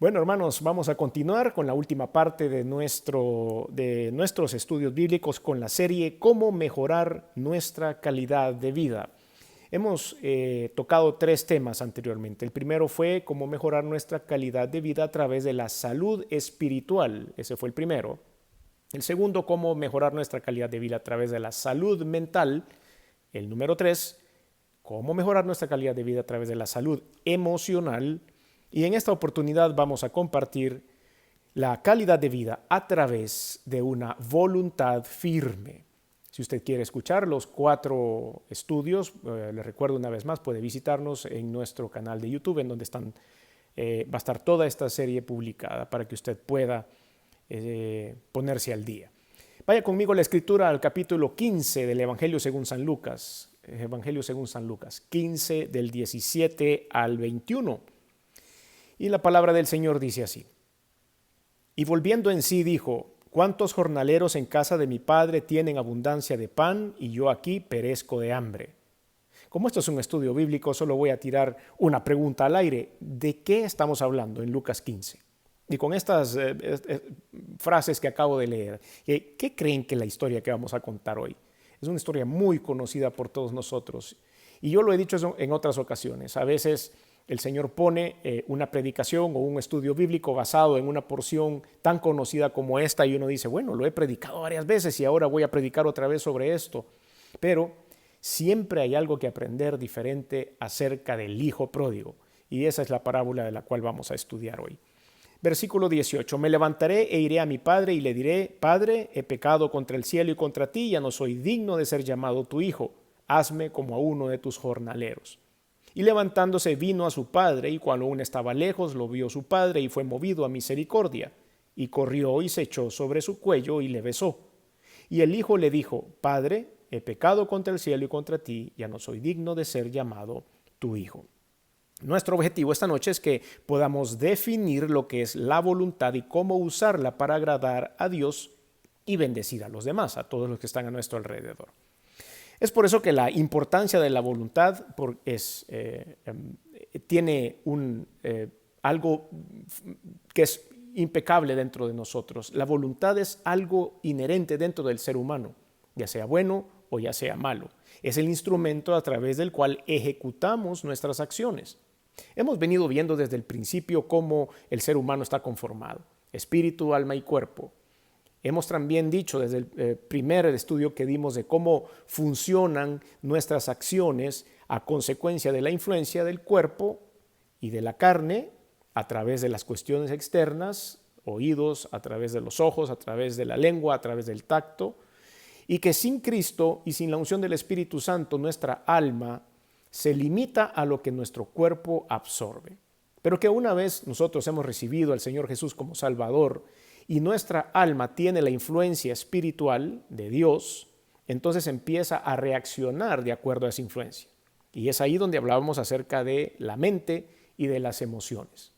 Bueno, hermanos, vamos a continuar con la última parte de nuestros estudios bíblicos con la serie Cómo mejorar nuestra calidad de vida. Hemos tocado tres temas anteriormente. El primero fue cómo mejorar nuestra calidad de vida a través de la salud espiritual. Ese fue el primero. El segundo, cómo mejorar nuestra calidad de vida a través de la salud mental. El número tres, cómo mejorar nuestra calidad de vida a través de la salud emocional. Y en esta oportunidad vamos a compartir la calidad de vida a través de una voluntad firme. Si usted quiere escuchar los 4 estudios, les recuerdo una vez más, puede visitarnos en nuestro canal de YouTube, en donde va a estar toda esta serie publicada para que usted pueda ponerse al día. Vaya conmigo a la escritura al capítulo 15 del Evangelio según San Lucas. Evangelio según San Lucas, 15 del 17 al 21. Y la palabra del Señor dice así: Y volviendo en sí dijo: ¿Cuántos jornaleros en casa de mi padre tienen abundancia de pan y yo aquí perezco de hambre? Como esto es un estudio bíblico, solo voy a tirar una pregunta al aire. ¿De qué estamos hablando en Lucas 15? Y con estas frases que acabo de leer, ¿qué creen que la historia que vamos a contar hoy? Es una historia muy conocida por todos nosotros. Y yo lo he dicho en otras ocasiones. A veces el Señor pone una predicación o un estudio bíblico basado en una porción tan conocida como esta y uno dice, bueno, lo he predicado varias veces y ahora voy a predicar otra vez sobre esto. Pero siempre hay algo que aprender diferente acerca del Hijo pródigo. Y esa es la parábola de la cual vamos a estudiar hoy. Versículo 18, me levantaré e iré a mi padre y le diré, Padre, he pecado contra el cielo y contra ti, ya no soy digno de ser llamado tu hijo, hazme como a uno de tus jornaleros. Y levantándose vino a su padre, y cuando aún estaba lejos lo vio su padre y fue movido a misericordia, y corrió y se echó sobre su cuello y le besó. Y el hijo le dijo, Padre, he pecado contra el cielo y contra ti, ya no soy digno de ser llamado tu hijo. Nuestro objetivo esta noche es que podamos definir lo que es la voluntad y cómo usarla para agradar a Dios y bendecir a los demás, a todos los que están a nuestro alrededor. Es por eso que la importancia de la voluntad tiene algo que es impecable dentro de nosotros. La voluntad es algo inherente dentro del ser humano, ya sea bueno o ya sea malo. Es el instrumento a través del cual ejecutamos nuestras acciones. Hemos venido viendo desde el principio cómo el ser humano está conformado, espíritu, alma y cuerpo. Hemos también dicho desde el primer estudio que dimos de cómo funcionan nuestras acciones a consecuencia de la influencia del cuerpo y de la carne a través de las cuestiones externas, oídos, a través de los ojos, a través de la lengua, a través del tacto, y que sin Cristo y sin la unción del Espíritu Santo nuestra alma se limita a lo que nuestro cuerpo absorbe. Pero que una vez nosotros hemos recibido al Señor Jesús como Salvador y nuestra alma tiene la influencia espiritual de Dios, entonces empieza a reaccionar de acuerdo a esa influencia. Y es ahí donde hablábamos acerca de la mente y de las emociones.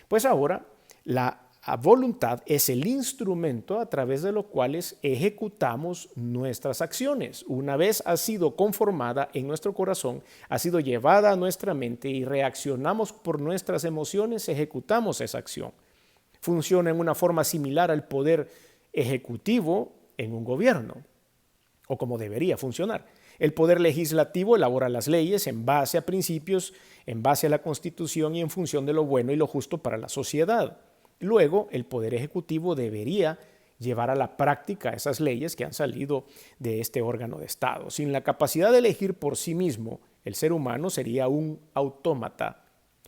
Pues ahora la voluntad es el instrumento a través de los cuales ejecutamos nuestras acciones. Una vez ha sido conformada en nuestro corazón, ha sido llevada a nuestra mente y reaccionamos por nuestras emociones, ejecutamos esa acción. Funciona en una forma similar al poder ejecutivo en un gobierno, o como debería funcionar. El poder legislativo elabora las leyes en base a principios, en base a la Constitución y en función de lo bueno y lo justo para la sociedad. Luego, el Poder Ejecutivo debería llevar a la práctica esas leyes que han salido de este órgano de Estado. Sin la capacidad de elegir por sí mismo, el ser humano sería un autómata,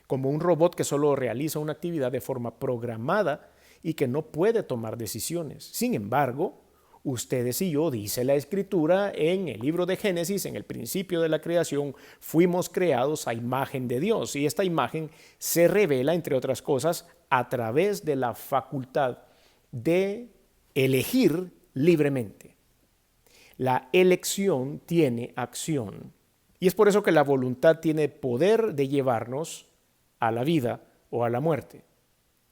como un robot que solo realiza una actividad de forma programada y que no puede tomar decisiones. Sin embargo, ustedes y yo, dice la Escritura en el libro de Génesis, en el principio de la creación, fuimos creados a imagen de Dios. Y esta imagen se revela, entre otras cosas, a través de la facultad de elegir libremente. La elección tiene acción. Y es por eso que la voluntad tiene poder de llevarnos a la vida o a la muerte.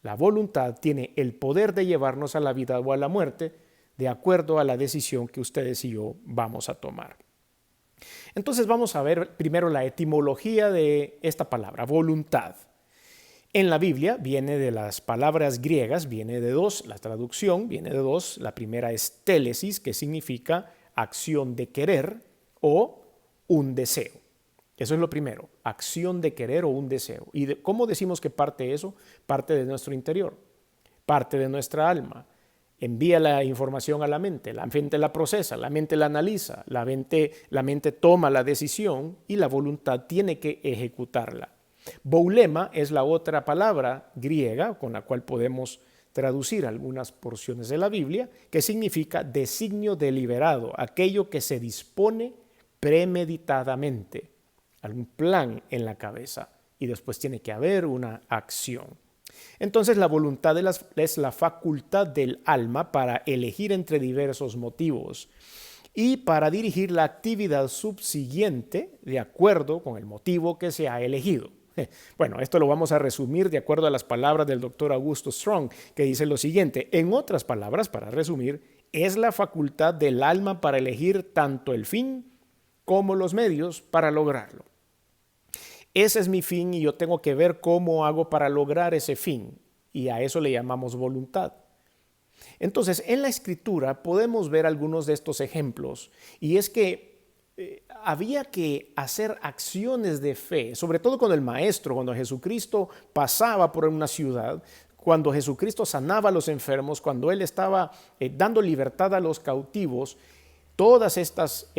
La voluntad tiene el poder de llevarnos a la vida o a la muerte de acuerdo a la decisión que ustedes y yo vamos a tomar. Entonces vamos a ver primero la etimología de esta palabra, voluntad. En la Biblia viene de las palabras griegas, viene de dos, la traducción viene de dos. La primera es télesis, que significa acción de querer o un deseo. Eso es lo primero, acción de querer o un deseo. ¿Y cómo decimos que parte eso? Parte de nuestro interior, parte de nuestra alma. Envía la información a la mente la procesa, la mente la analiza, la mente toma la decisión y la voluntad tiene que ejecutarla. Boulema es la otra palabra griega con la cual podemos traducir algunas porciones de la Biblia, que significa designio deliberado, aquello que se dispone premeditadamente, algún plan en la cabeza y después tiene que haber una acción. Entonces la voluntad es la facultad del alma para elegir entre diversos motivos y para dirigir la actividad subsiguiente de acuerdo con el motivo que se ha elegido. Bueno, esto lo vamos a resumir de acuerdo a las palabras del doctor Augusto Strong, que dice lo siguiente: en otras palabras, para resumir, es la facultad del alma para elegir tanto el fin como los medios para lograrlo. Ese es mi fin y yo tengo que ver cómo hago para lograr ese fin, y a eso le llamamos voluntad. Entonces, en la Escritura podemos ver algunos de estos ejemplos, y es que había que hacer acciones de fe, sobre todo con el Maestro, cuando Jesucristo pasaba por una ciudad, cuando Jesucristo sanaba a los enfermos, cuando Él estaba dando libertad a los cautivos. Todas estas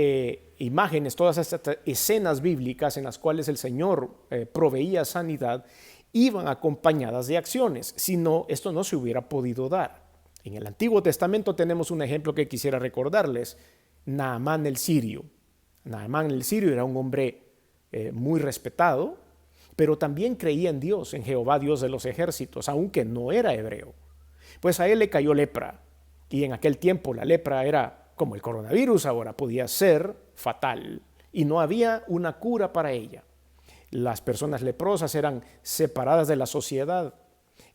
imágenes, todas estas escenas bíblicas en las cuales el Señor proveía sanidad, iban acompañadas de acciones, si no, esto no se hubiera podido dar. En el Antiguo Testamento tenemos un ejemplo que quisiera recordarles: Naamán el sirio. Naamán el sirio era un hombre muy respetado, pero también creía en Dios, en Jehová Dios de los ejércitos, aunque no era hebreo. Pues a él le cayó lepra, y en aquel tiempo la lepra era como el coronavirus ahora, podía ser fatal y no había una cura para ella. Las personas leprosas eran separadas de la sociedad,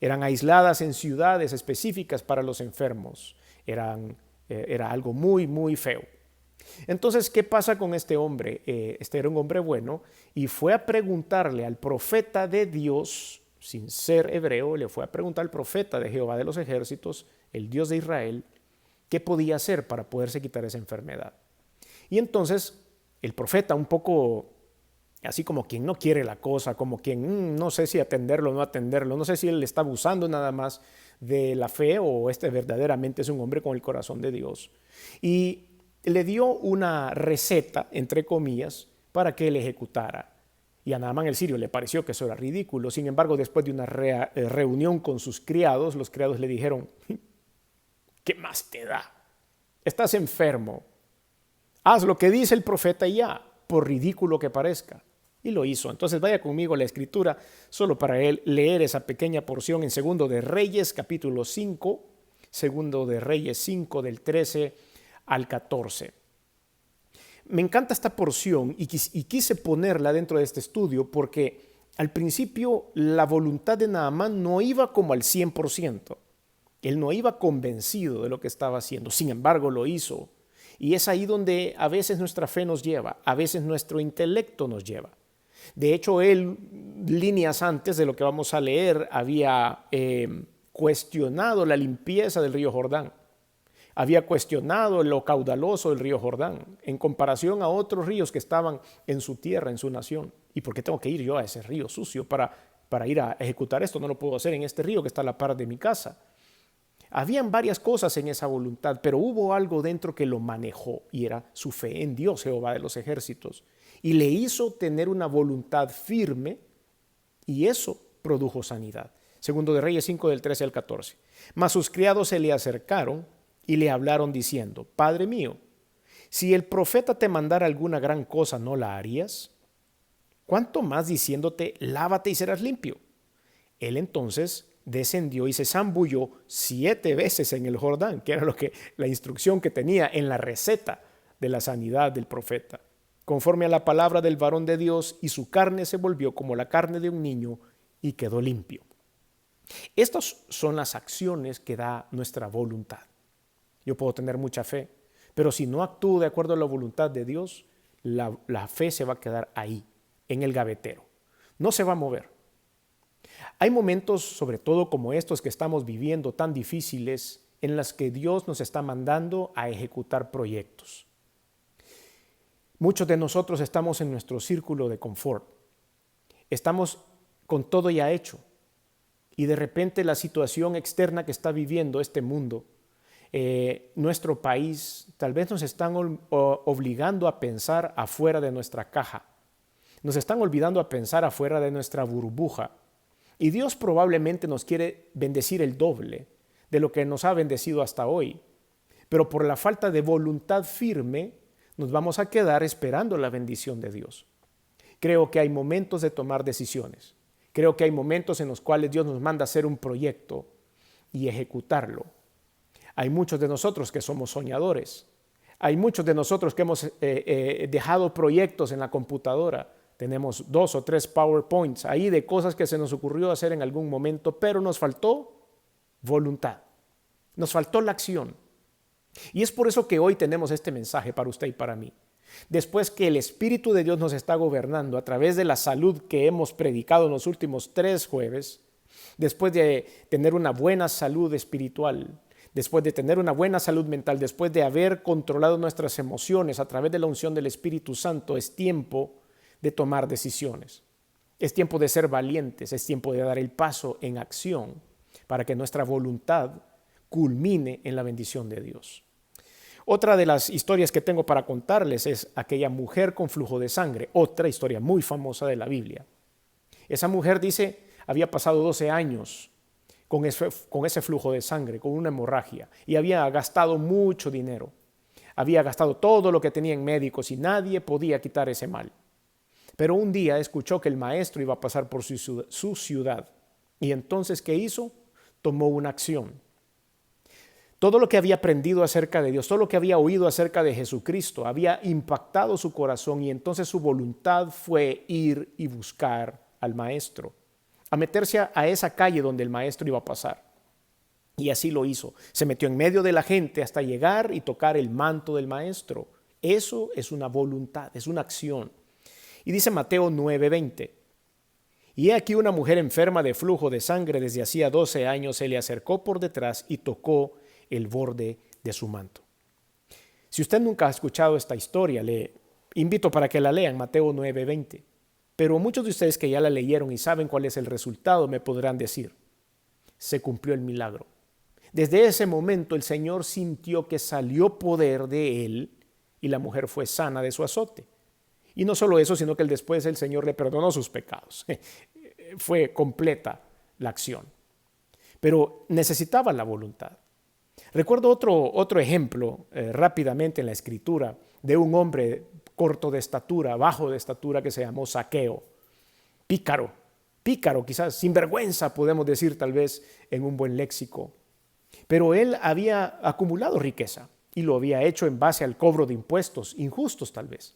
eran aisladas en ciudades específicas para los enfermos. Era algo muy, muy feo. Entonces, ¿qué pasa con este hombre? Este era un hombre bueno y fue a preguntarle al profeta de Dios, sin ser hebreo, le fue a preguntar al profeta de Jehová de los ejércitos, el Dios de Israel, qué podía hacer para poderse quitar esa enfermedad. Y entonces el profeta, un poco así como quien no quiere la cosa, como quien no sé si atenderlo o no atenderlo, no sé si él está abusando nada más de la fe o verdaderamente es un hombre con el corazón de Dios. Y le dio una receta, entre comillas, para que él ejecutara. Y a Naamán el sirio le pareció que eso era ridículo. Sin embargo, después de una reunión con sus criados, los criados le dijeron: ¿qué más te da? Estás enfermo. Haz lo que dice el profeta y ya, por ridículo que parezca. Y lo hizo. Entonces vaya conmigo a la Escritura, solo para leer esa pequeña porción en 2 de Reyes, capítulo 5, 2 de Reyes 5, del 13 al 14. Me encanta esta porción y quise ponerla dentro de este estudio porque al principio la voluntad de Naamán no iba como al 100%. Él no iba convencido de lo que estaba haciendo, sin embargo lo hizo. Y es ahí donde a veces nuestra fe nos lleva, a veces nuestro intelecto nos lleva. De hecho, él, líneas antes de lo que vamos a leer, había cuestionado la limpieza del río Jordán. Había cuestionado lo caudaloso del río Jordán en comparación a otros ríos que estaban en su tierra, en su nación. ¿Y por qué tengo que ir yo a ese río sucio para ir a ejecutar esto? No lo puedo hacer en este río que está a la par de mi casa. Habían varias cosas en esa voluntad, pero hubo algo dentro que lo manejó y era su fe en Dios, Jehová de los ejércitos. Y le hizo tener una voluntad firme y eso produjo sanidad. 2 de Reyes 5 del 13 al 14. Mas sus criados se le acercaron y le hablaron diciendo: Padre mío, si el profeta te mandara alguna gran cosa, ¿no la harías? ¿Cuánto más diciéndote: lávate y serás limpio? Él entonces descendió y se zambulló 7 veces en el Jordán, que era la instrucción que tenía en la receta de la sanidad del profeta, conforme a la palabra del varón de Dios, y su carne se volvió como la carne de un niño y quedó limpio. Estas son las acciones que da nuestra voluntad. Yo puedo tener mucha fe, pero si no actúo de acuerdo a la voluntad de Dios, la fe se va a quedar ahí, en el gavetero. No se va a mover. Hay momentos, sobre todo como estos que estamos viviendo, tan difíciles, en los que Dios nos está mandando a ejecutar proyectos. Muchos de nosotros estamos en nuestro círculo de confort. Estamos con todo ya hecho. Y de repente la situación externa que está viviendo este mundo, nuestro país, tal vez nos están obligando a pensar afuera de nuestra caja. Nos están olvidando a pensar afuera de nuestra burbuja. Y Dios probablemente nos quiere bendecir el doble de lo que nos ha bendecido hasta hoy. Pero por la falta de voluntad firme, nos vamos a quedar esperando la bendición de Dios. Creo que hay momentos de tomar decisiones. Creo que hay momentos en los cuales Dios nos manda a hacer un proyecto y ejecutarlo. Hay muchos de nosotros que somos soñadores. Hay muchos de nosotros que hemos dejado proyectos en la computadora. Tenemos 2 o 3 PowerPoints ahí de cosas que se nos ocurrió hacer en algún momento, pero nos faltó voluntad. Nos faltó la acción. Y es por eso que hoy tenemos este mensaje para usted y para mí. Después que el Espíritu de Dios nos está gobernando a través de la salud que hemos predicado en los últimos 3 jueves, después de tener una buena salud espiritual, después de tener una buena salud mental, después de haber controlado nuestras emociones a través de la unción del Espíritu Santo, es tiempo de tomar decisiones. Es tiempo de ser valientes, es tiempo de dar el paso en acción para que nuestra voluntad culmine en la bendición de Dios. Otra de las historias que tengo para contarles es aquella mujer con flujo de sangre, otra historia muy famosa de la Biblia. Esa mujer dice, había pasado 12 años con ese flujo de sangre, con una hemorragia, y había gastado mucho dinero. Había gastado todo lo que tenía en médicos y nadie podía quitar ese mal. Pero un día escuchó que el maestro iba a pasar por su ciudad. Y entonces, ¿qué hizo? Tomó una acción. Todo lo que había aprendido acerca de Dios, todo lo que había oído acerca de Jesucristo, había impactado su corazón y entonces su voluntad fue ir y buscar al maestro, a meterse a esa calle donde el maestro iba a pasar. Y así lo hizo. Se metió en medio de la gente hasta llegar y tocar el manto del maestro. Eso es una voluntad, es una acción. Y dice Mateo 9:20, y he aquí una mujer enferma de flujo de sangre desde hacía 12 años se le acercó por detrás y tocó el borde de su manto. Si usted nunca ha escuchado esta historia, le invito para que la lean, Mateo 9:20. Pero muchos de ustedes que ya la leyeron y saben cuál es el resultado me podrán decir, se cumplió el milagro. Desde ese momento el Señor sintió que salió poder de él y la mujer fue sana de su azote. Y no solo eso, sino que después el Señor le perdonó sus pecados. Fue completa la acción. Pero necesitaba la voluntad. Recuerdo otro ejemplo rápidamente en la Escritura de un hombre corto de estatura, bajo de estatura, que se llamó Zaqueo. Pícaro, quizás sinvergüenza, podemos decir tal vez en un buen léxico. Pero él había acumulado riqueza y lo había hecho en base al cobro de impuestos, injustos tal vez.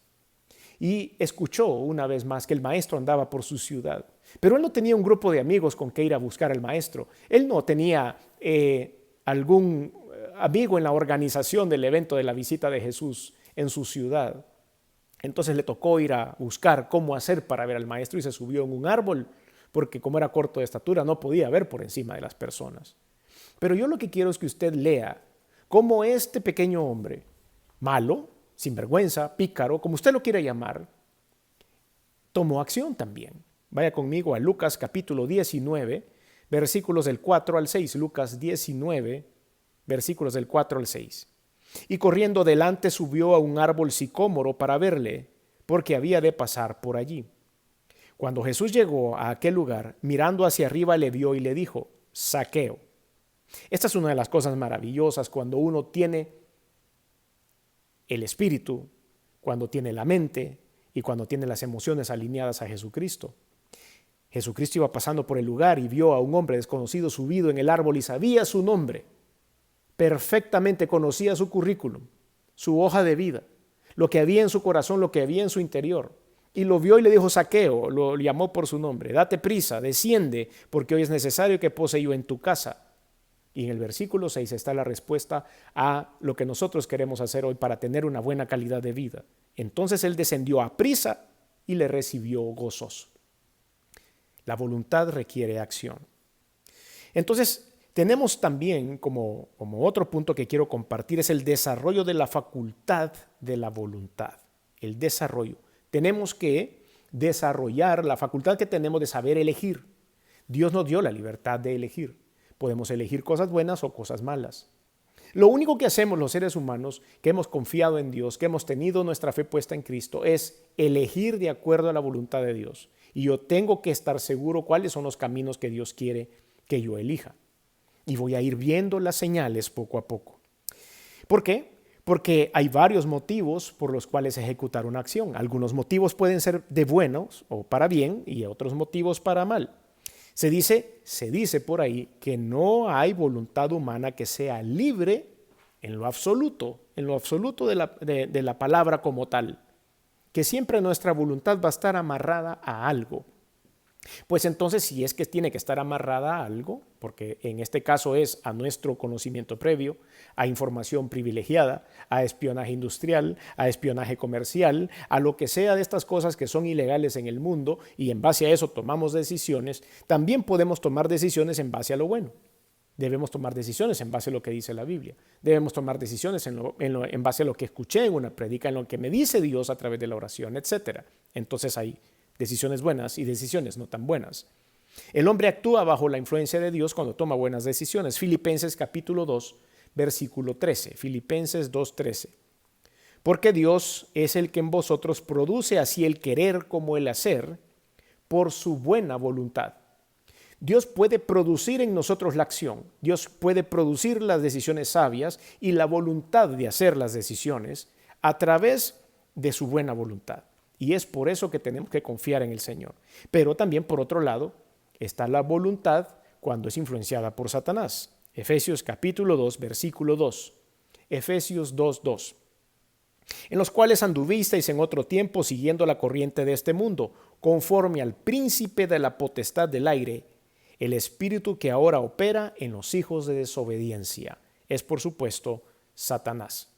Y escuchó una vez más que el maestro andaba por su ciudad. Pero él no tenía un grupo de amigos con que ir a buscar al maestro. Él no tenía algún amigo en la organización del evento de la visita de Jesús en su ciudad. Entonces le tocó ir a buscar cómo hacer para ver al maestro y se subió en un árbol porque como era corto de estatura no podía ver por encima de las personas. Pero yo lo que quiero es que usted lea cómo este pequeño hombre, malo, sinvergüenza, pícaro, como usted lo quiera llamar, tomó acción también. Vaya conmigo a Lucas capítulo 19, versículos del 4 al 6. Lucas 19, versículos del 4 al 6. Y corriendo delante subió a un árbol sicómoro para verle, porque había de pasar por allí. Cuando Jesús llegó a aquel lugar, mirando hacia arriba le vio y le dijo, Zaqueo. Esta es una de las cosas maravillosas cuando uno tiene el espíritu, cuando tiene la mente y cuando tiene las emociones alineadas a Jesucristo. Jesucristo iba pasando por el lugar y vio a un hombre desconocido subido en el árbol y sabía su nombre. Perfectamente conocía su currículum, su hoja de vida, lo que había en su corazón, lo que había en su interior. Y lo vio y le dijo, Zaqueo, lo llamó por su nombre, date prisa, desciende, porque hoy es necesario que pose yo en tu casa. Y en el versículo 6 está la respuesta a lo que nosotros queremos hacer hoy para tener una buena calidad de vida. Entonces él descendió a prisa y le recibió gozoso. La voluntad requiere acción. Entonces, tenemos también como otro punto que quiero compartir es el desarrollo de la facultad de la voluntad. El desarrollo. Tenemos que desarrollar la facultad que tenemos de saber elegir. Dios nos dio la libertad de elegir. Podemos elegir cosas buenas o cosas malas. Lo único que hacemos los seres humanos que hemos confiado en Dios, que hemos tenido nuestra fe puesta en Cristo, es elegir de acuerdo a la voluntad de Dios. Y yo tengo que estar seguro cuáles son los caminos que Dios quiere que yo elija. Y voy a ir viendo las señales poco a poco. ¿Por qué? Porque hay varios motivos por los cuales ejecutar una acción. Algunos motivos pueden ser de buenos o para bien y otros motivos para mal. Se dice por ahí que no hay voluntad humana que sea libre en lo absoluto de la palabra como tal, que siempre nuestra voluntad va a estar amarrada a algo. Pues entonces, si es que tiene que estar amarrada a algo, porque en este caso es a nuestro conocimiento previo, a información privilegiada, a espionaje industrial, a espionaje comercial, a lo que sea de estas cosas que son ilegales en el mundo, y en base a eso tomamos decisiones, también podemos tomar decisiones en base a lo bueno. Debemos tomar decisiones en base a lo que dice la Biblia. Debemos tomar decisiones en base a lo que escuché en una prédica, en lo que me dice Dios a través de la oración, etc. Entonces hay decisiones buenas y decisiones no tan buenas. El hombre actúa bajo la influencia de Dios cuando toma buenas decisiones. Filipenses capítulo 2, versículo 13. Filipenses 2:13. Porque Dios es el que en vosotros produce así el querer como el hacer por su buena voluntad. Dios puede producir en nosotros la acción. Dios puede producir las decisiones sabias y la voluntad de hacer las decisiones a través de su buena voluntad. Y es por eso que tenemos que confiar en el Señor. Pero también, por otro lado, está la voluntad cuando es influenciada por Satanás. Efesios capítulo 2, versículo 2. Efesios 2:2. En los cuales anduvisteis en otro tiempo siguiendo la corriente de este mundo, conforme al príncipe de la potestad del aire, el espíritu que ahora opera en los hijos de desobediencia. Es, por supuesto, Satanás.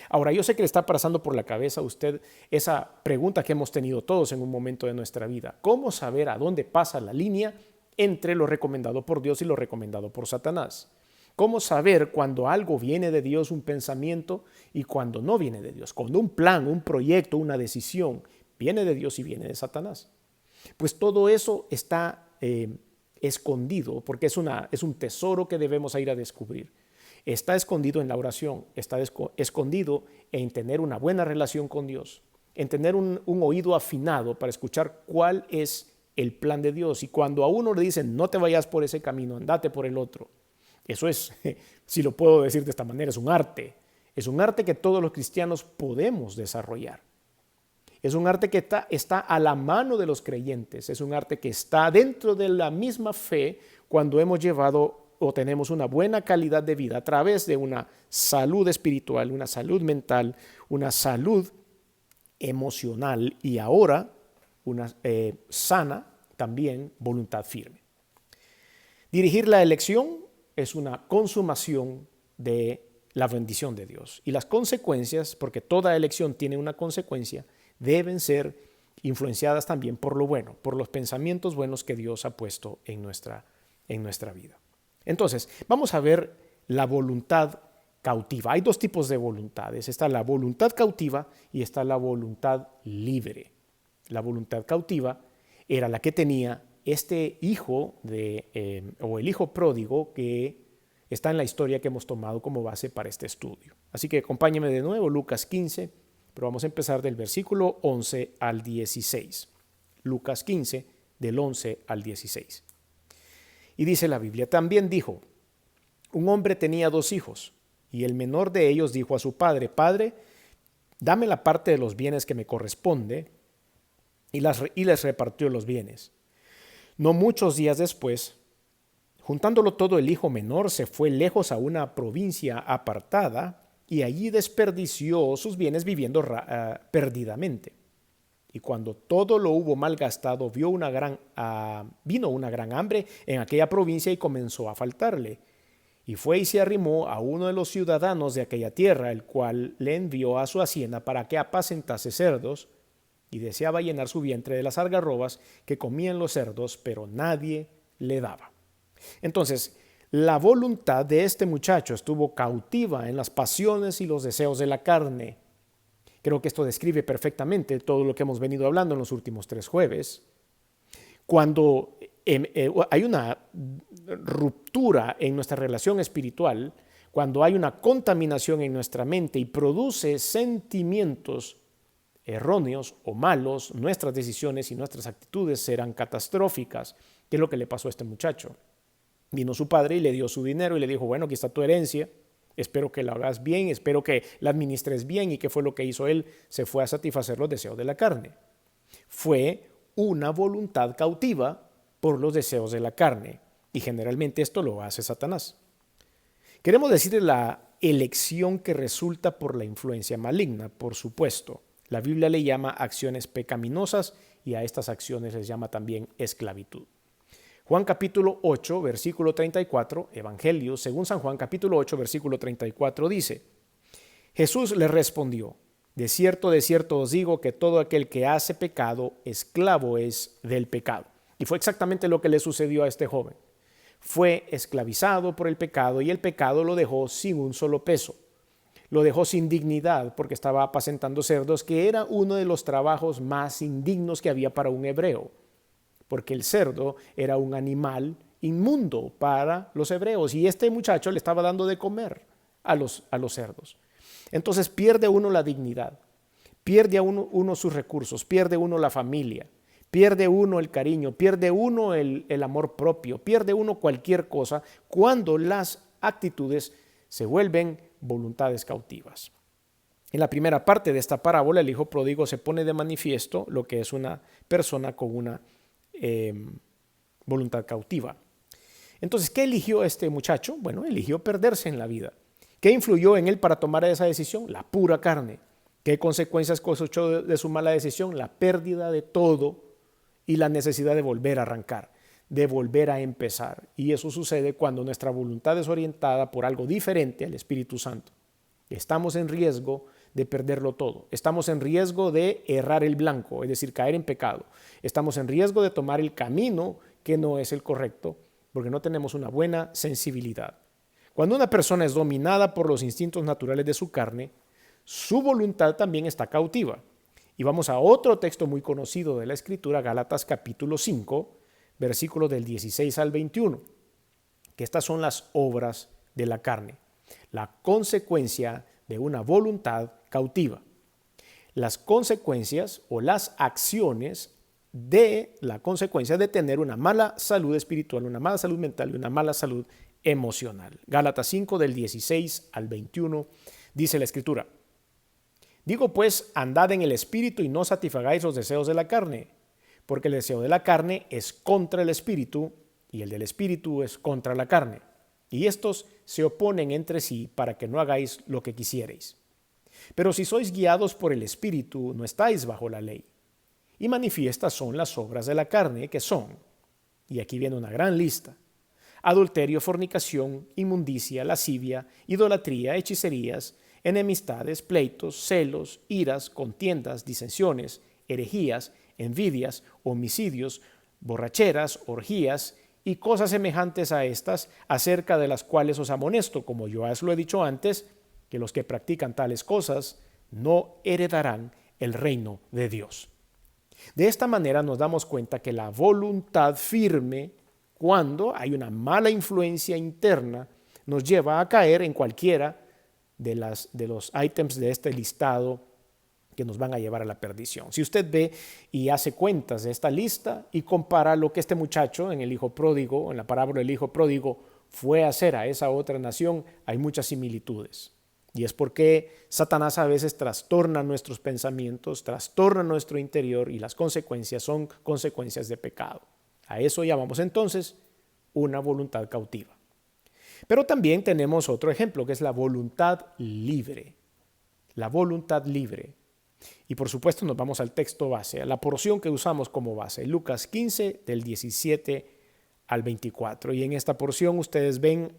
Ahora, yo sé que le está pasando por la cabeza a usted esa pregunta que hemos tenido todos en un momento de nuestra vida. ¿Cómo saber a dónde pasa la línea entre lo recomendado por Dios y lo recomendado por Satanás? ¿Cómo saber cuando algo viene de Dios, un pensamiento, y cuando no viene de Dios? Cuando un plan, un proyecto, una decisión viene de Dios y viene de Satanás. Pues todo eso está escondido porque es un tesoro que debemos ir a descubrir. Está escondido en la oración, está escondido en tener una buena relación con Dios, en tener un oído afinado para escuchar cuál es el plan de Dios. Y cuando a uno le dicen, no te vayas por ese camino, andate por el otro. Eso es, si lo puedo decir de esta manera, es un arte. Es un arte que todos los cristianos podemos desarrollar. Es un arte que está a la mano de los creyentes. Es un arte que está dentro de la misma fe cuando hemos llevado o tenemos una buena calidad de vida a través de una salud espiritual, una salud mental, una salud emocional y ahora una sana también voluntad firme. Dirigir la elección es una consumación de la bendición de Dios y las consecuencias, porque toda elección tiene una consecuencia, deben ser influenciadas también por lo bueno, por los pensamientos buenos que Dios ha puesto en nuestra vida. Entonces, vamos a ver la voluntad cautiva. Hay dos tipos de voluntades. Está la voluntad cautiva y está la voluntad libre. La voluntad cautiva era la que tenía este hijo o el hijo pródigo que está en la historia que hemos tomado como base para este estudio. Así que acompáñenme de nuevo, Lucas 15, pero vamos a empezar del versículo 11 al 16. Lucas 15, del 11 al 16. Y dice la Biblia, también dijo, un hombre tenía 2 hijos, y el menor de ellos dijo a su padre, Padre, dame la parte de los bienes que me corresponde, y les repartió los bienes. No muchos días después, juntándolo todo, el hijo menor se fue lejos a una provincia apartada, y allí desperdició sus bienes viviendo perdidamente. Y cuando todo lo hubo malgastado, vino una gran hambre en aquella provincia y comenzó a faltarle. Y fue y se arrimó a uno de los ciudadanos de aquella tierra, el cual le envió a su hacienda para que apacentase cerdos. y deseaba llenar su vientre de las algarrobas que comían los cerdos, pero nadie le daba. Entonces, la voluntad de este muchacho estuvo cautiva en las pasiones y los deseos de la carne. Creo que esto describe perfectamente todo lo que hemos venido hablando en los últimos 3 jueves. Cuando hay una ruptura en nuestra relación espiritual, cuando hay una contaminación en nuestra mente y produce sentimientos erróneos o malos, nuestras decisiones y nuestras actitudes serán catastróficas. ¿Qué es lo que le pasó a este muchacho? Vino su padre y le dio su dinero y le dijo, bueno, aquí está tu herencia, espero que la hagas bien, espero que la administres bien. ¿Y qué fue lo que hizo él? Se fue a satisfacer los deseos de la carne. Fue una voluntad cautiva por los deseos de la carne, y generalmente esto lo hace Satanás. Queremos decir la elección que resulta por la influencia maligna, por supuesto. La Biblia le llama acciones pecaminosas y a estas acciones les llama también esclavitud. Juan capítulo 8, versículo 34, Evangelio según San Juan capítulo 8, versículo 34 dice, Jesús le respondió, de cierto os digo que todo aquel que hace pecado, esclavo es del pecado. Y fue exactamente lo que le sucedió a este joven. Fue esclavizado por el pecado y el pecado lo dejó sin un solo peso. Lo dejó sin dignidad porque estaba apacentando cerdos, que era uno de los trabajos más indignos que había para un hebreo, porque el cerdo era un animal inmundo para los hebreos y este muchacho le estaba dando de comer a los cerdos. Entonces pierde uno la dignidad, pierde a uno sus recursos, pierde uno la familia, pierde uno el cariño, pierde uno el amor propio, pierde uno cualquier cosa cuando las actitudes se vuelven voluntades cautivas. En la primera parte de esta parábola, el hijo pródigo se pone de manifiesto lo que es una persona con una voluntad cautiva. Entonces, ¿qué eligió este muchacho? Bueno, eligió perderse en la vida. ¿Qué influyó en él para tomar esa decisión? La pura carne. ¿Qué consecuencias cosechó de su mala decisión? La pérdida de todo y la necesidad de volver a arrancar, de volver a empezar. Y eso sucede cuando nuestra voluntad es orientada por algo diferente al Espíritu Santo. Estamos en riesgo de perderlo todo. Estamos en riesgo de errar el blanco, es decir, caer en pecado. Estamos en riesgo de tomar el camino que no es el correcto, porque no tenemos una buena sensibilidad. Cuando una persona es dominada por los instintos naturales de su carne, su voluntad también está cautiva. Y vamos a otro texto muy conocido de la Escritura, Gálatas capítulo 5, versículos del 16 al 21, que estas son las obras de la carne, la consecuencia de una voluntad cautiva. Las consecuencias o las acciones de la consecuencia de tener una mala salud espiritual, una mala salud mental y una mala salud emocional. Gálatas 5 del 16 al 21 dice la Escritura: Digo pues, andad en el Espíritu y no satisfagáis los deseos de la carne, porque el deseo de la carne es contra el Espíritu y el del Espíritu es contra la carne. Y estos se oponen entre sí para que no hagáis lo que quisierais. Pero si sois guiados por el Espíritu, no estáis bajo la ley. Y manifiestas son las obras de la carne, que son, y aquí viene una gran lista: adulterio, fornicación, inmundicia, lascivia, idolatría, hechicerías, enemistades, pleitos, celos, iras, contiendas, disensiones, herejías, envidias, homicidios, borracheras, orgías y cosas semejantes a estas, acerca de las cuales os amonesto, como yo os lo he dicho antes, que los que practican tales cosas no heredarán el reino de Dios. De esta manera nos damos cuenta que la voluntad firme, cuando hay una mala influencia interna, nos lleva a caer en cualquiera de los ítems de este listado que nos van a llevar a la perdición. Si usted ve y hace cuentas de esta lista y compara lo que este muchacho en el hijo pródigo, en la parábola del hijo pródigo, fue a hacer a esa otra nación, hay muchas similitudes. Y es porque Satanás a veces trastorna nuestros pensamientos, trastorna nuestro interior, y las consecuencias son consecuencias de pecado. A eso llamamos entonces una voluntad cautiva. Pero también tenemos otro ejemplo, que es la voluntad libre. La voluntad libre. Y por supuesto nos vamos al texto base, a la porción que usamos como base, Lucas 15 del 17 al 24. Y en esta porción ustedes ven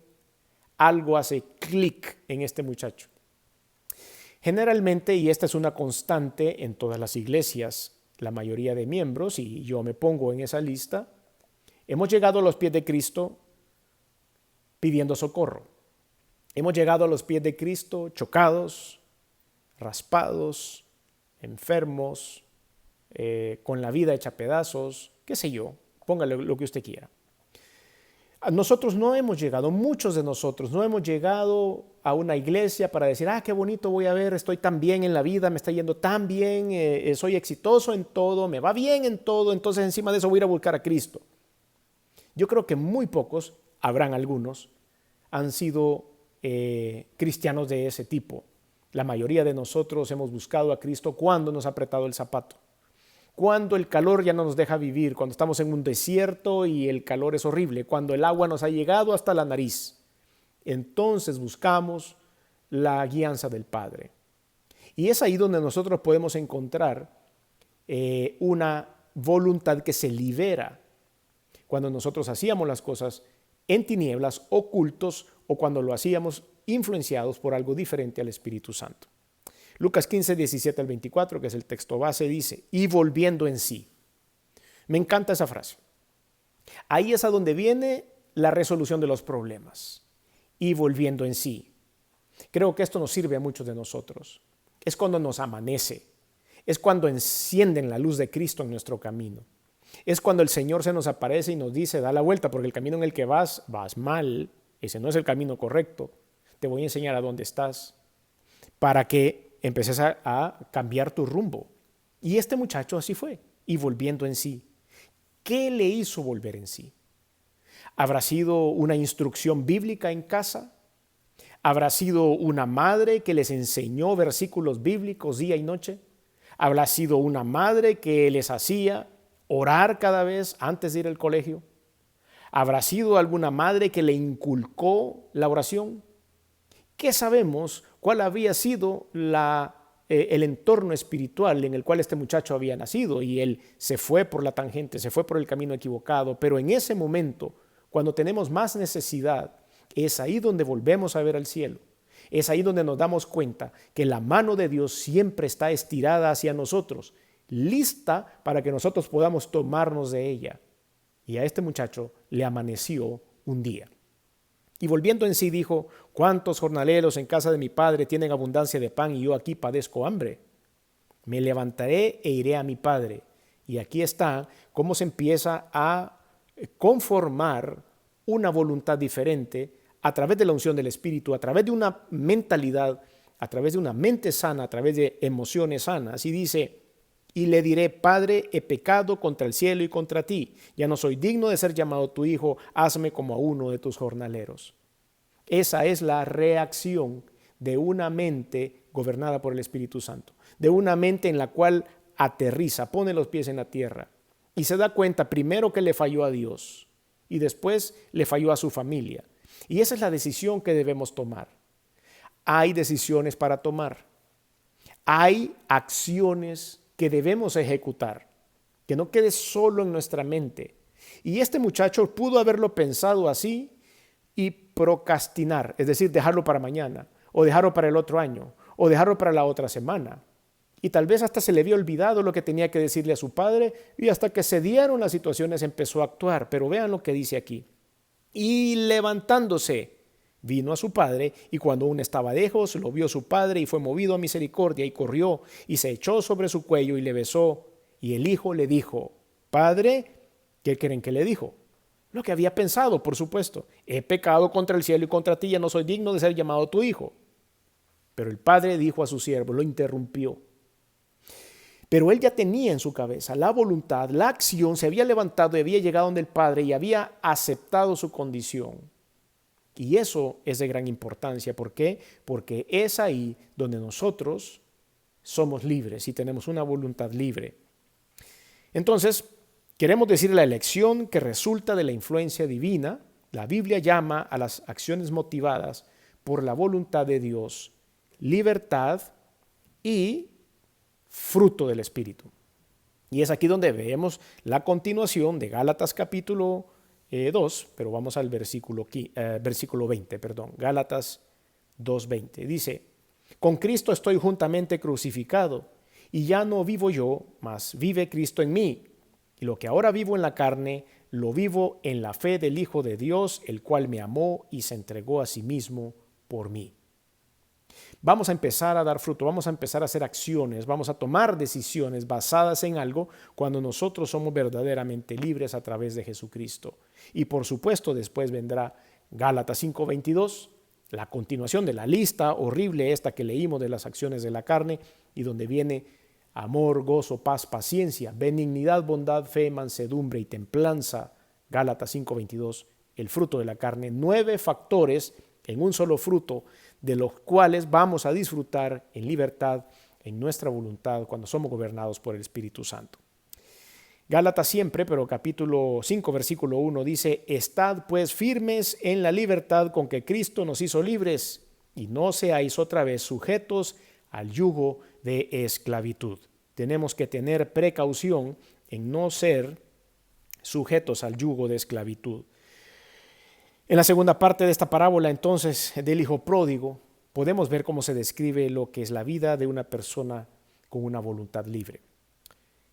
algo hace clic en este muchacho. Generalmente, y esta es una constante en todas las iglesias, la mayoría de miembros, y yo me pongo en esa lista, hemos llegado a los pies de Cristo pidiendo socorro. Hemos llegado a los pies de Cristo chocados, raspados, enfermos, con la vida hecha pedazos, qué sé yo, póngale lo que usted quiera. Nosotros no hemos llegado, muchos de nosotros no hemos llegado a una iglesia para decir, qué bonito voy a ver, estoy tan bien en la vida, me está yendo tan bien, soy exitoso en todo, me va bien en todo, entonces encima de eso voy a ir a buscar a Cristo. Yo creo que muy pocos, habrán algunos, han sido cristianos de ese tipo. La mayoría de nosotros hemos buscado a Cristo cuando nos ha apretado el zapato. Cuando el calor ya no nos deja vivir, cuando estamos en un desierto y el calor es horrible, cuando el agua nos ha llegado hasta la nariz, entonces buscamos la guianza del Padre. Y es ahí donde nosotros podemos encontrar una voluntad que se libera cuando nosotros hacíamos las cosas en tinieblas, ocultos, o cuando lo hacíamos influenciados por algo diferente al Espíritu Santo. Lucas 15, 17 al 24, que es el texto base, dice, y volviendo en sí. Me encanta esa frase. Ahí es a donde viene la resolución de los problemas. Y volviendo en sí. Creo que esto nos sirve a muchos de nosotros. Es cuando nos amanece. Es cuando encienden la luz de Cristo en nuestro camino. Es cuando el Señor se nos aparece y nos dice, da la vuelta, porque el camino en el que vas mal. Ese no es el camino correcto. Te voy a enseñar a dónde estás. Para que empeces a cambiar tu rumbo. Y este muchacho así fue, y volviendo en sí. ¿Qué le hizo volver en sí? ¿Habrá sido una instrucción bíblica en casa? ¿Habrá sido una madre que les enseñó versículos bíblicos día y noche? ¿Habrá sido una madre que les hacía orar cada vez antes de ir al colegio? ¿Habrá sido alguna madre que le inculcó la oración? ¿Qué sabemos? ¿Cuál había sido el entorno espiritual en el cual este muchacho había nacido? Y él se fue por la tangente, se fue por el camino equivocado. Pero en ese momento, cuando tenemos más necesidad, es ahí donde volvemos a ver al cielo. Es ahí donde nos damos cuenta que la mano de Dios siempre está estirada hacia nosotros, lista para que nosotros podamos tomarnos de ella. Y a este muchacho le amaneció un día. Y volviendo en sí dijo, ¿cuántos jornaleros en casa de mi padre tienen abundancia de pan y yo aquí padezco hambre? Me levantaré e iré a mi padre. Y aquí está cómo se empieza a conformar una voluntad diferente a través de la unción del Espíritu, a través de una mentalidad, a través de una mente sana, a través de emociones sanas. Y dice, y le diré, Padre, he pecado contra el cielo y contra ti. Ya no soy digno de ser llamado tu hijo, hazme como a uno de tus jornaleros. Esa es la reacción de una mente gobernada por el Espíritu Santo, de una mente en la cual aterriza, pone los pies en la tierra y se da cuenta primero que le falló a Dios y después le falló a su familia. Y esa es la decisión que debemos tomar. Hay decisiones para tomar. Hay acciones que debemos ejecutar, que no quede solo en nuestra mente. Y este muchacho pudo haberlo pensado así y procrastinar, es decir, dejarlo para mañana, o dejarlo para el otro año, o dejarlo para la otra semana. Y tal vez hasta se le había olvidado lo que tenía que decirle a su padre, y hasta que se dieron las situaciones empezó a actuar. Pero vean lo que dice aquí. Y levantándose, vino a su padre, y cuando aún estaba lejos, lo vio su padre, y fue movido a misericordia, y corrió, y se echó sobre su cuello, y le besó. Y el hijo le dijo, Padre, ¿qué creen que le dijo? Lo que había pensado, por supuesto. He pecado contra el cielo y contra ti, ya no soy digno de ser llamado tu hijo. Pero el padre dijo a su siervo, lo interrumpió. Pero él ya tenía en su cabeza la voluntad, la acción, se había levantado y había llegado donde el padre y había aceptado su condición. Y eso es de gran importancia. ¿Por qué? Porque es ahí donde nosotros somos libres y tenemos una voluntad libre. Entonces, queremos decir la elección que resulta de la influencia divina. La Biblia llama a las acciones motivadas por la voluntad de Dios libertad y fruto del Espíritu. Y es aquí donde vemos la continuación de Gálatas capítulo 2, pero vamos al versículo 20, Gálatas 2:20. Dice, con Cristo estoy juntamente crucificado, Y ya no vivo yo, mas vive Cristo en mí. Y lo que ahora vivo en la carne, lo vivo en la fe del Hijo de Dios, el cual me amó y se entregó a sí mismo por mí. Vamos a empezar a dar fruto, vamos a empezar a hacer acciones, vamos a tomar decisiones basadas en algo cuando nosotros somos verdaderamente libres a través de Jesucristo. Y por supuesto después vendrá Gálatas 5:22, la continuación de la lista horrible esta que leímos de las acciones de la carne, y donde viene amor, gozo, paz, paciencia, benignidad, bondad, fe, mansedumbre y templanza. Gálatas 5:22, el fruto de la carne, 9 factores en un solo fruto, de los cuales vamos a disfrutar en libertad, en nuestra voluntad, cuando somos gobernados por el Espíritu Santo. Gálatas siempre, pero capítulo 5, versículo 1 dice: estad pues firmes en la libertad con que Cristo nos hizo libres, y no seáis otra vez sujetos al yugo de esclavitud. Tenemos que tener precaución en no ser sujetos al yugo de esclavitud. En la segunda parte de esta parábola, entonces, del hijo pródigo, podemos ver cómo se describe lo que es la vida de una persona con una voluntad libre.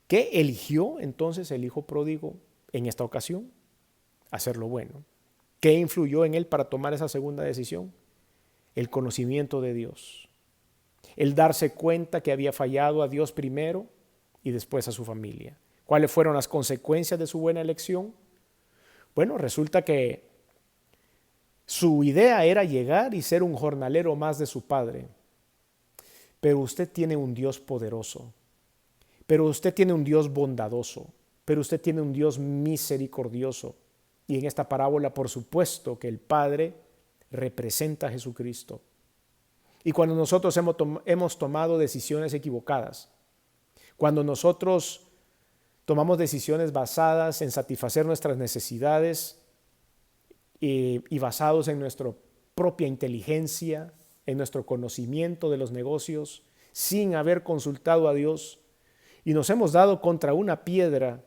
¿Qué eligió entonces el hijo pródigo en esta ocasión? Hacer lo bueno. ¿Qué influyó en él para tomar esa segunda decisión? El conocimiento de Dios. El darse cuenta que había fallado a Dios primero y después a su familia. ¿Cuáles fueron las consecuencias de su buena elección? Bueno, resulta que su idea era llegar y ser un jornalero más de su padre. Pero usted tiene un Dios poderoso. Pero usted tiene un Dios bondadoso. Pero usted tiene un Dios misericordioso. Y en esta parábola, por supuesto, que el Padre representa a Jesucristo. Y cuando nosotros hemos tomado decisiones equivocadas, cuando nosotros tomamos decisiones basadas en satisfacer nuestras necesidades, y basados en nuestra propia inteligencia, en nuestro conocimiento de los negocios, sin haber consultado a Dios, y nos hemos dado contra una piedra,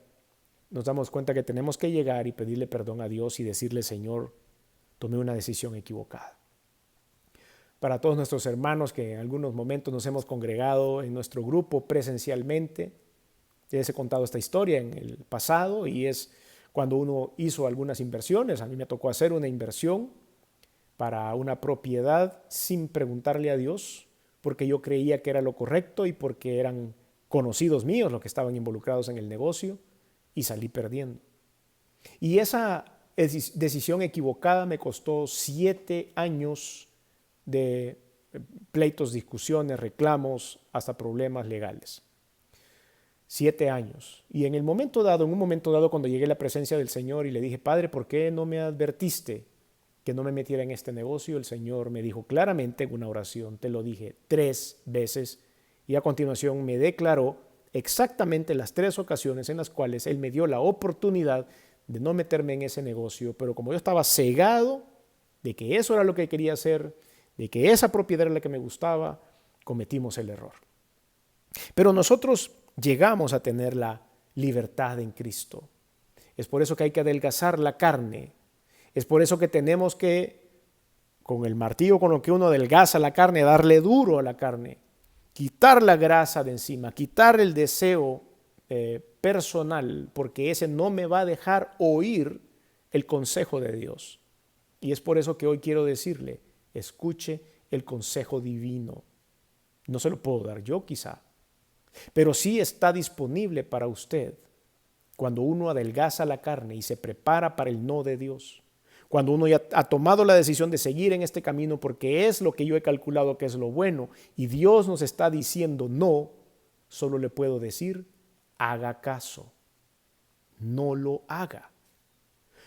nos damos cuenta que tenemos que llegar y pedirle perdón a Dios y decirle: Señor, tomé una decisión equivocada. Para todos nuestros hermanos que en algunos momentos nos hemos congregado en nuestro grupo presencialmente, les he contado esta historia en el pasado, y es cuando uno hizo algunas inversiones. A mí me tocó hacer una inversión para una propiedad sin preguntarle a Dios, porque yo creía que era lo correcto y porque eran conocidos míos los que estaban involucrados en el negocio, y salí perdiendo. Y esa decisión equivocada me costó 7 años de pleitos, discusiones, reclamos, hasta problemas legales. 7 años. Y en un momento dado, cuando llegué a la presencia del Señor y le dije: Padre, ¿por qué no me advertiste que no me metiera en este negocio? El Señor me dijo claramente en una oración: te lo dije 3 veces. Y a continuación me declaró exactamente las 3 ocasiones en las cuales Él me dio la oportunidad de no meterme en ese negocio. Pero como yo estaba cegado de que eso era lo que quería hacer, de que esa propiedad era la que me gustaba, cometimos el error. Pero nosotros llegamos a tener la libertad en Cristo. Es por eso que hay que adelgazar la carne. Es por eso que tenemos que, con el martillo con lo que uno adelgaza la carne, darle duro a la carne, quitar la grasa de encima, quitar el deseo personal, porque ese no me va a dejar oír el consejo de Dios. Y es por eso que hoy quiero decirle: escuche el consejo divino. No se lo puedo dar yo quizá, pero sí está disponible para usted cuando uno adelgaza la carne y se prepara para el no de Dios. Cuando uno ya ha tomado la decisión de seguir en este camino porque es lo que yo he calculado que es lo bueno, y Dios nos está diciendo no, solo le puedo decir: haga caso, no lo haga,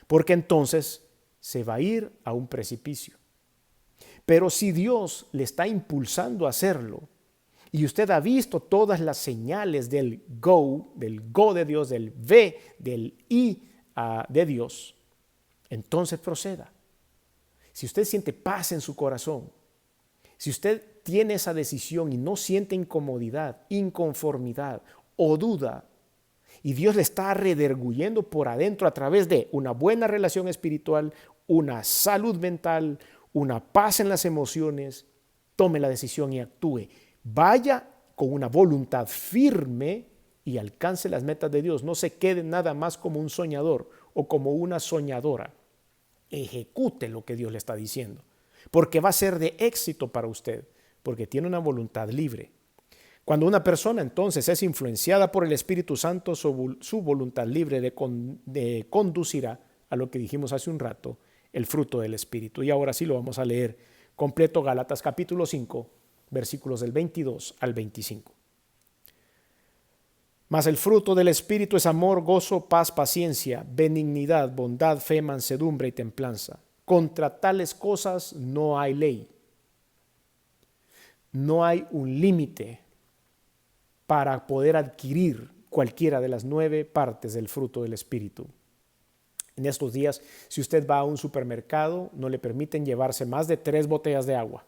porque entonces se va a ir a un precipicio. Pero si Dios le está impulsando a hacerlo, y usted ha visto todas las señales del go de Dios, del V, del I de Dios, entonces proceda. Si usted siente paz en su corazón, si usted tiene esa decisión y no siente incomodidad, inconformidad o duda, y Dios le está redarguyendo por adentro a través de una buena relación espiritual, una salud mental, una paz en las emociones, tome la decisión y actúe. Vaya con una voluntad firme y alcance las metas de Dios. No se quede nada más como un soñador o como una soñadora. Ejecute lo que Dios le está diciendo, porque va a ser de éxito para usted, porque tiene una voluntad libre. Cuando una persona entonces es influenciada por el Espíritu Santo, su voluntad libre conducirá a lo que dijimos hace un rato, el fruto del Espíritu. Y ahora sí lo vamos a leer completo, Gálatas capítulo 5, versículos del 22 al 25. Mas el fruto del Espíritu es amor, gozo, paz, paciencia, benignidad, bondad, fe, mansedumbre y templanza. Contra tales cosas no hay ley. No hay un límite para poder adquirir cualquiera de las 9 partes del fruto del Espíritu. En estos días, si usted va a un supermercado, no le permiten llevarse más de 3 botellas de agua.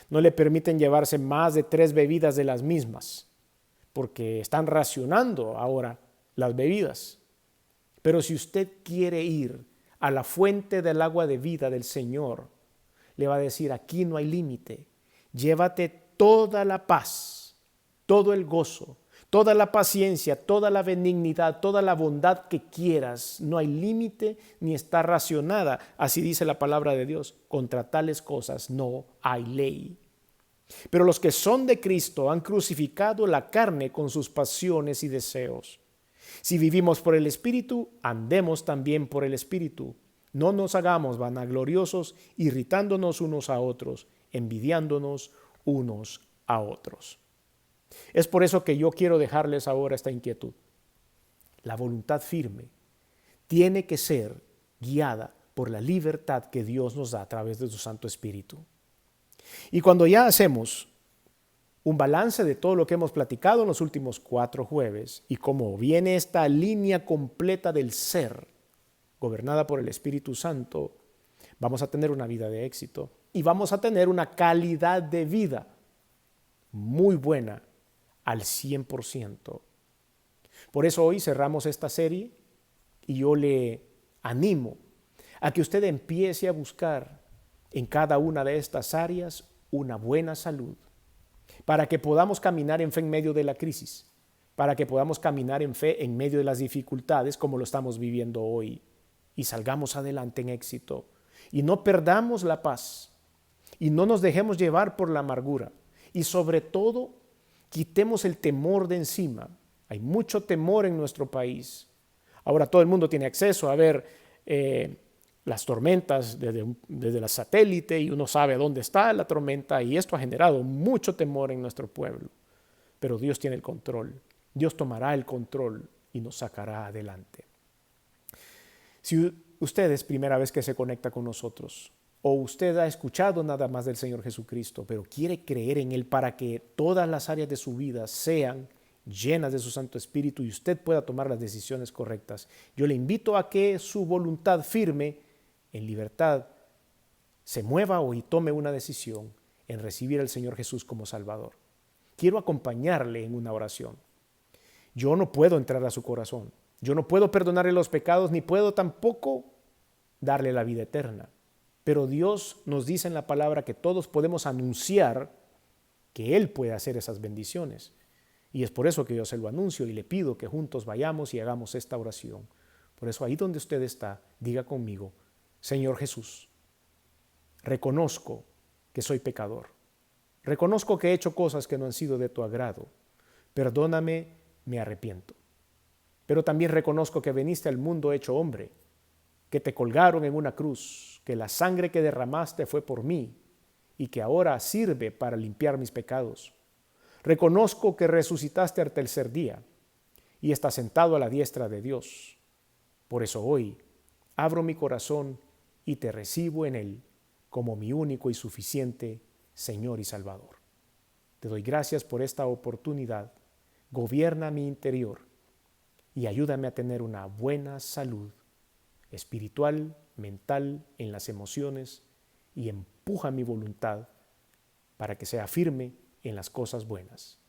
No le permiten llevarse más de 3 bebidas de las mismas, porque están racionando ahora las bebidas. Pero si usted quiere ir a la fuente del agua de vida del Señor, le va a decir, aquí no hay límite. Llévate toda la paz, todo el gozo, toda la paciencia, toda la benignidad, toda la bondad que quieras. No hay límite ni está racionada. Así dice la palabra de Dios. Contra tales cosas no hay ley. Pero los que son de Cristo han crucificado la carne con sus pasiones y deseos. Si vivimos por el Espíritu, andemos también por el Espíritu. No nos hagamos vanagloriosos, irritándonos unos a otros, envidiándonos unos a otros. Es por eso que yo quiero dejarles ahora esta inquietud. La voluntad firme tiene que ser guiada por la libertad que Dios nos da a través de su Santo Espíritu. Y cuando ya hacemos un balance de todo lo que hemos platicado en los últimos 4 jueves y cómo viene esta línea completa del ser, gobernada por el Espíritu Santo, vamos a tener una vida de éxito y vamos a tener una calidad de vida muy buena al 100%. Por eso hoy cerramos esta serie y yo le animo a que usted empiece a buscar en cada una de estas áreas una buena salud, para que podamos caminar en fe en medio de la crisis, para que podamos caminar en fe en medio de las dificultades como lo estamos viviendo hoy y salgamos adelante en éxito y no perdamos la paz y no nos dejemos llevar por la amargura y sobre todo quitemos el temor de encima. Hay mucho temor en nuestro país. Ahora todo el mundo tiene acceso a ver las tormentas desde la satélite y uno sabe dónde está la tormenta y esto ha generado mucho temor en nuestro pueblo. Pero Dios tiene el control. Dios tomará el control y nos sacará adelante. Si usted es primera vez que se conecta con nosotros o usted ha escuchado nada más del Señor Jesucristo, pero quiere creer en Él para que todas las áreas de su vida sean llenas de su Santo Espíritu y usted pueda tomar las decisiones correctas, yo le invito a que su voluntad firme en libertad se mueva hoy y tome una decisión en recibir al Señor Jesús como Salvador. Quiero acompañarle en una oración. Yo no puedo entrar a su corazón. Yo no puedo perdonarle los pecados, ni puedo tampoco darle la vida eterna. Pero Dios nos dice en la palabra que todos podemos anunciar que Él puede hacer esas bendiciones. Y es por eso que yo se lo anuncio y le pido que juntos vayamos y hagamos esta oración. Por eso ahí donde usted está, diga conmigo, Señor Jesús, reconozco que soy pecador. Reconozco que he hecho cosas que no han sido de tu agrado. Perdóname, me arrepiento. Pero también reconozco que viniste al mundo hecho hombre, que te colgaron en una cruz, que la sangre que derramaste fue por mí y que ahora sirve para limpiar mis pecados. Reconozco que resucitaste al tercer día y estás sentado a la diestra de Dios. Por eso hoy abro mi corazón y te recibo en él como mi único y suficiente Señor y Salvador. Te doy gracias por esta oportunidad. Gobierna mi interior y ayúdame a tener una buena salud espiritual, mental, en las emociones y empuja mi voluntad para que sea firme en las cosas buenas.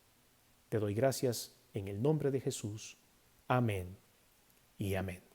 Te doy gracias en el nombre de Jesús. Amén y amén.